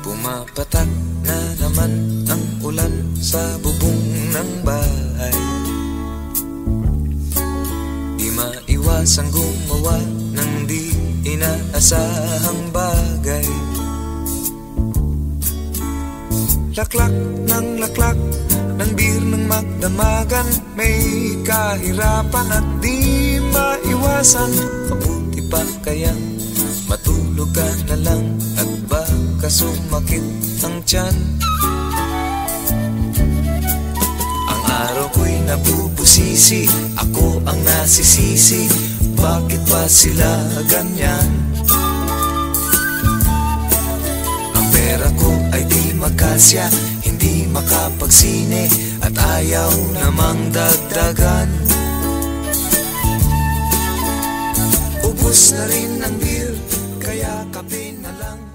Pumapatak na naman ang ulan sa bubong ng bahay. Di maiwasang gumawa ng di inaasahang bagay. Laklak ng laklak ng beer ng magdamagan. May kahirapan at di maiwasan. Mabuti pa kaya matulog ka na lang at baka sumakit ang tiyan. Ang araw ko'y nabubusisi, ako ang nasisisi. Bakit ba sila ganyan? Ang pera ko ay di magkasya, hindi makapagsine at ayaw namang dagdagan. Ubus na rin ang beer, kaya kape na lang.